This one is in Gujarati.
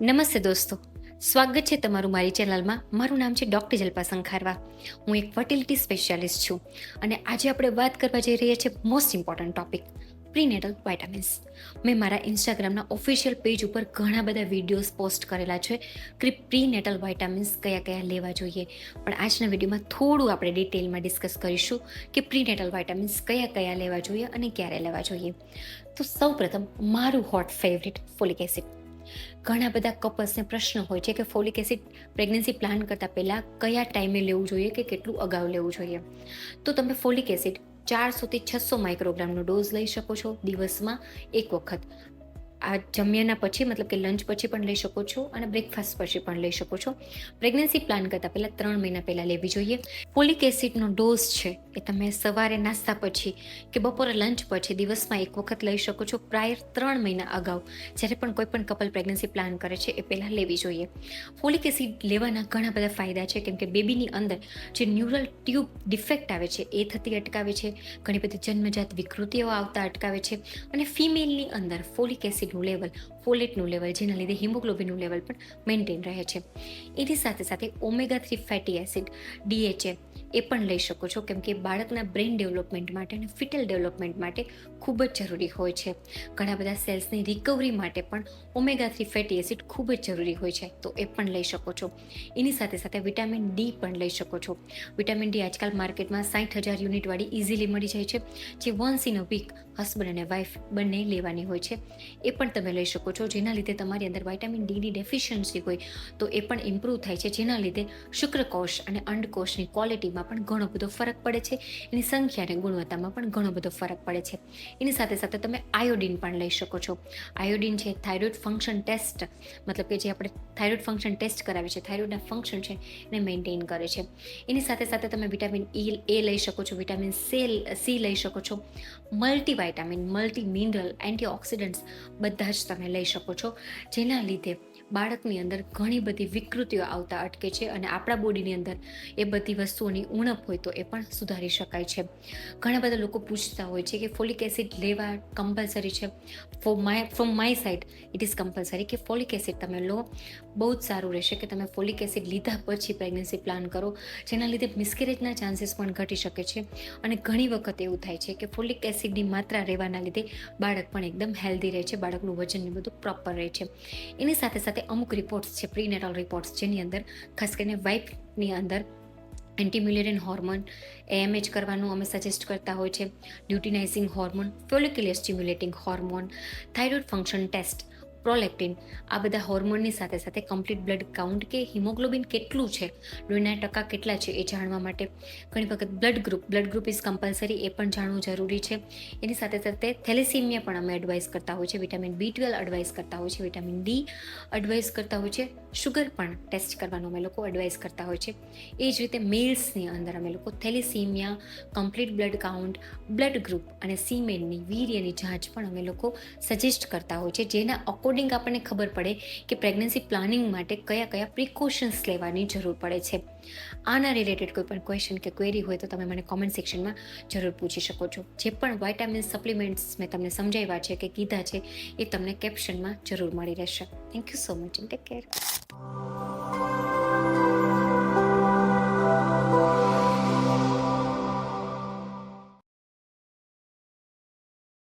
નમસ્તે દોસ્તો, સ્વાગત છે તમારું મારી ચેનલમાં. મારું નામ છે ડૉક્ટર જલ્પા સંખારવા. હું એક ફર્ટિલિટી સ્પેશિયાલિસ્ટ છું અને આજે આપણે વાત કરવા જઈ રહ્યા છીએ મોસ્ટ ઇમ્પોર્ટન્ટ ટોપિક, પ્રીનેટલ વાઇટામિન્સ. મેં મારા ઇન્સ્ટાગ્રામના ઓફિશિયલ પેજ ઉપર ઘણા બધા વિડીયોઝ પોસ્ટ કરેલા છે કે પ્રીનેટલ વાઇટામિન્સ કયા કયા લેવા જોઈએ, પણ આજના વિડીયોમાં થોડું આપણે ડિટેલમાં ડિસ્કસ કરીશું કે પ્રીનેટલ વાઇટામિન્સ કયા કયા લેવા જોઈએ અને ક્યારે લેવા જોઈએ. તો સૌપ્રથમ મારું હોટ ફેવરિટ ફોલિક એસિડ. ઘણા બધા કપલ્સને પ્રશ્ન હોય છે કે ફોલિક એસિડ પ્રેગ્નન્સી પ્લાન કરતાં પહેલાં કયા ટાઈમે લેવું જોઈએ કે કેટલું અગાઉ લેવું જોઈએ. તો તમે ફોલિક એસિડ 400થી 600 માઇક્રોગ્રામનો ડોઝ લઈ શકો છો દિવસમાં એક વખત. આ જમ્યાના પછી મતલબ કે લંચ પછી પણ લઈ શકો છો અને બ્રેકફાસ્ટ પછી પણ લઈ શકો છો. પ્રેગ્નન્સી પ્લાન કરતાં પહેલાં 3 મહિના પહેલાં લેવી જોઈએ. ફોલિક એસિડનો ડોઝ છે એ તમે સવારે નાસ્તા પછી કે બપોરે લંચ પછી દિવસમાં એક વખત લઈ શકો છો. પ્રાયર 3 મહિના અગાઉ જ્યારે પણ કોઈ પણ કપલ પ્રેગ્નન્સી પ્લાન કરે છે એ પહેલાં લેવી જોઈએ. ફોલિક એસિડ લેવાના ઘણા બધા ફાયદા છે, કેમ કે બેબીની અંદર જે ન્યુરલ ટ્યુબ ડિફેક્ટ આવે છે એ થતી અટકાવે છે, ઘણી બધી જન્મજાત વિકૃતિઓ આવતા અટકાવે છે અને ફિમેલની અંદર ફોલિક એસિડનું લેવલ, ફોલેટનું લેવલ, જેના લીધે હિમોગ્લોબિનનું લેવલ પણ મેન્ટેન રહે છે. એની સાથે સાથે ઓમેગા 3 ફેટી એસિડ DHA એ પણ લઈ શકો છો, કેમ કે બાળકના બ્રેઇન ડેવલપમેન્ટ માટે અને ફિટલ ડેવલપમેન્ટ માટે ખૂબ જ જરૂરી હોય છે. ઘણા બધા સેલ્સની રિકવરી માટે પણ ઓમેગા 3 ફેટી એસિડ ખૂબ જ જરૂરી હોય છે, તો એ પણ લઈ શકો છો. એની સાથે સાથે વિટામિન ડી પણ લઈ શકો છો. વિટામિન ડી આજકાલ માર્કેટમાં 60,000 યુનિટવાળી ઇઝીલી મળી જાય છે, જે once in a week husband અને વાઇફ બંને લેવાની હોય છે. એ પણ તમે લઈ શકો છો, જેના લીધે તમારી અંદર વિટામિન ડીની ડેફિશિયન્સી હોય તો એ પણ ઇમ્પ્રૂવ થાય છે, જેના લીધે શુક્રકોષ અને અંડકોષની ક્વોલિટીમાં પણ ઘણો બધો ફરક પડે છે. એની સંખ્યા અને ગુણવત્તામાં પણ ઘણો બધો ફરક પડે છે. એની સાથે સાથે તમે આયોડિન પણ લઈ શકો છો. આયોડિન છે થાઇરોઇડ ફંક્શન ટેસ્ટ, મતલબ કે જે આપણે થાઇરોઇડ ફંક્શન ટેસ્ટ કરાવીએ છીએ, થાઇરોઇડના ફંક્શન છે એને મેન્ટેન કરે છે. એની સાથે સાથે તમે વિટામિન એ લઈ શકો છો, વિટામિન સી લઈ શકો છો. મલ્ટીવાઇટામિન, મલ્ટી મિનરલ, એન્ટીઓક્સિડન્ટ્સ બધા જ તમે લઈ શકો છો, જેના લીધે બાળકની અંદર ઘણી બધી વિકૃતિઓ આવતા અટકે છે અને આપણા બોડીની અંદર એ બધી વસ્તુઓની ઉણપ હોય તો એ પણ સુધારી શકાય છે. ઘણા બધા લોકો પૂછતા હોય છે કે ફોલિક એસિડ લેવા કમ્પલસરી છે. From my side it is compulsory કે ફોલિક એસિડ તમે લો. બહુ જ સારું રહેશે કે તમે ફોલિક એસિડ લીધા પછી પ્રેગ્નન્સી પ્લાન કરો, જેના લીધે મિસકેરેજના ચાન્સીસ પણ ઘટી શકે છે. અને ઘણી વખત એવું થાય છે કે ફોલિક એસિડની માત્રા રહેવાના લીધે બાળક પણ એકદમ હેલ્ધી રહે છે, બાળકનું વજન ને બધું પ્રોપર રહે છે. એની સાથે સાથે અમુક રિપોર્ટ્સ છે, પ્રીનેટલ રિપોર્ટ્સ, જેની અંદર ખાસ કરીને વાઇફની અંદર એન્ટીમ્યુલેરિયન હોર્મોન AMH કરવાનું અમે સજેસ્ટ કરતા હોય છે, luteinizing hormone, follicular stimulating hormone, thyroid function test, prolactin, આ બધા હોર્મોનની સાથે સાથે કમ્પ્લીટ બ્લડ કાઉન્ટ કે હિમોગ્લોબિન કેટલું છે, લોહીના ટકા કેટલા છે એ જાણવા માટે ઘણી વખત બ્લડ ગ્રુપ ઇઝ કમ્પલસરી, એ પણ જાણવું જરૂરી છે. એની સાથે સાથે થેલેસીમિયા પણ અમે એડવાઇસ કરતા હોય છે, વિટામિન B12 એડવાઇસ કરતા હોય છે, વિટામિન ડી એડવાઇસ કરતા હોય છે, શુગર પણ ટેસ્ટ કરવાનું અમે લોકો એડવાઇસ કરતા હોય છે. એ જ રીતે મેલ્સની અંદર અમે લોકો thalassaemia, complete blood count, blood group અને સીમેનની, વીર્યની જાંચ પણ અમે લોકો સજેસ્ટ કરતા હોય છે, જેના અકોર્ડિંગ આપણને ખબર પડે કે પ્રેગ્નન્સી પ્લાનિંગ માટે કયા કયા પ્રિકોશન્સ લેવાની જરૂર પડે છે. આના રિલેટેડ કોઈ પણ ક્વેશ્ચન કે ક્વેરી હોય તો તમે મને કોમેન્ટ સેક્શનમાં જરૂર પૂછી શકો છો. જે પણ વાઇટામિન સપ્લિમેન્ટ્સ મેં તમને સમજાવ્યા છે કે કીધા છે એ તમને કેપ્શનમાં જરૂર મળી રહેશે. Thank you so much and take care.